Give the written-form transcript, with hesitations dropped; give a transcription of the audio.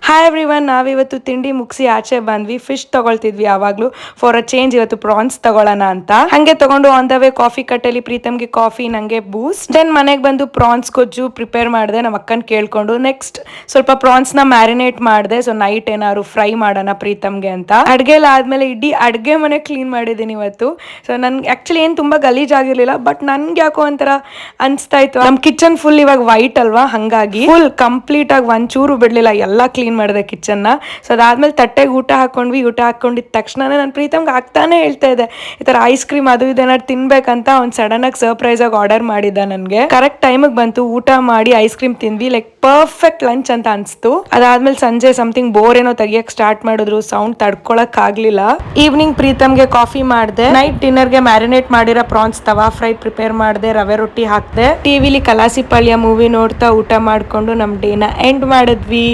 Hi everyone, ನಾವಿವತ್ತು ತಿಂಡಿ ಮುಗಿಸಿ ಆಚೆ ಬಂದ್ವಿ. ಫಿಶ್ ತಗೊಳ್ತಿದ್ವಿ ಯಾವಾಗ್ಲೂ. ಫಾರ್ ಅ ಚೇಂಜ್ ಇವತ್ತು ಪ್ರಾನ್ಸ್ ತಗೊಳ್ಳೋಣ ಅಂತ ಹಂಗೆ ತಗೊಂಡು ಆನ್ ದ ವೇ ಕಾಫಿ ಕಟ್ಟೆಲಿ ಪ್ರೀತಮ್ಗೆ ಕಾಫಿ, ನಂಗೆ ಬೂಸ್ಟ್. ದೆನ್ ಮನೆಗೆ ಬಂದು ಪ್ರಾನ್ಸ್ ಗೊಜ್ಜು ಪ್ರಿಪೇರ್ ಮಾಡಿದೆ ನಮ್ಮ ಅಕ್ಕನ್ ಕೇಳ್ಕೊಂಡು. ನೆಕ್ಸ್ಟ್ ಸ್ವಲ್ಪ ಪ್ರಾನ್ಸ್ ನ ಮ್ಯಾರಿನೇಟ್ ಮಾಡಿದೆ. ಸೊ ನೈಟ್ ಏನಾದ್ರು ಫ್ರೈ ಮಾಡೋಣ ಪ್ರೀತಮ್ಗೆ ಅಂತ. ಅಡ್ಗೆಲ್ಲ ಆದ್ಮೇಲೆ ಇಡೀ ಅಡ್ಗೆ ಮನೆ ಕ್ಲೀನ್ ಮಾಡಿದ್ದೀನಿ ಇವತ್ತು. ಸೊ ನನ್ಗೆ ಆಕ್ಚುಲಿ ಏನ್ ತುಂಬಾ ಗಲೀಜ್ ಆಗಿರ್ಲಿಲ್ಲ, ಬಟ್ ನನ್ಗೆ ಯಾಕೋ ಒಂಥರ ಅನ್ಸ್ತಾ ಇತ್ತು. ನಮ್ ಕಿಚನ್ ಫುಲ್ ಇವಾಗ ವೈಟ್ ಅಲ್ವಾ, ಹಂಗಾಗಿ ಫುಲ್ ಕಂಪ್ಲೀಟ್ ಆಗಿ ಒಂಚೂರು ಬಿಡ್ಲಿಲ್ಲ, ಎಲ್ಲ ಕ್ಲೀನ್ ಮಾಡಿದೆ ಕಿಚನ್ ನ. ಸೊ ಅದಾದ್ಮೇಲೆ ತಟ್ಟೆಗೆ ಊಟ ಹಾಕೊಂಡ್ವಿ. ಊಟ ಹಾಕೊಂಡಿದ ತಕ್ಷಣ ನಾನು ಪ್ರೀತಮ್ಗೆ ಆಗ್ತಾನೆ ಹೇಳ್ತಾ ಇದ್ದೆ ಈ ತರ ಐಸ್ ಕ್ರೀಮ್ ಅದು ಇದೇನಾದ್ರು ತಿನ್ಬೇಕಂತ. ಅವ್ನು ಸಡನ್ ಆಗಿ ಸರ್ಪ್ರೈಸ್ ಆಗಿ ಆರ್ಡರ್ ಮಾಡಿದ್ದ. ನನ್ಗೆ ಕರೆಕ್ಟ್ ಟೈಮಿಗೆ ಬಂತು. ಊಟ ಮಾಡಿ ಐಸ್ ಕ್ರೀಮ್ ತಿಂದ್ವಿ. ಲೈಕ್ ಪರ್ಫೆಕ್ಟ್ ಲಂಚ್ ಅಂತ ಅನ್ಸ್ತು. ಅದಾದ್ಮೇಲೆ ಸಂಜೆ ಸಮಥಿಂಗ್ ಬೋರ್ ಏನೋ ತೆಗಿಯಕ್ ಸ್ಟಾರ್ಟ್ ಮಾಡಿದ್ರು. ಸೌಂಡ್ ತಡ್ಕೊಳಕ್ ಆಗ್ಲಿಲ್ಲ. ಈವ್ನಿಂಗ್ ಪ್ರೀತಮ್ಗೆ ಕಾಫಿ ಮಾಡಿದೆ. ನೈಟ್ ಡಿನ್ನರ್ಗೆ ಮ್ಯಾರಿನೇಟ್ ಮಾಡಿರೋ ಪ್ರಾನ್ಸ್ ತವಾ ಫ್ರೈ ಪ್ರಿಪೇರ್ ಮಾಡಿದೆ. ರವೆ ರೊಟ್ಟಿ ಹಾಕ್ದೆ. ಟಿವಿಲಿ ಕಲಾಸಿ ಪಾಳ್ಯ ಮೂವಿ ನೋಡ್ತಾ ಊಟ ಮಾಡ್ಕೊಂಡು ನಮ್ ಡೇನ ಎಂಡ್ ಮಾಡಿದ್ವಿ.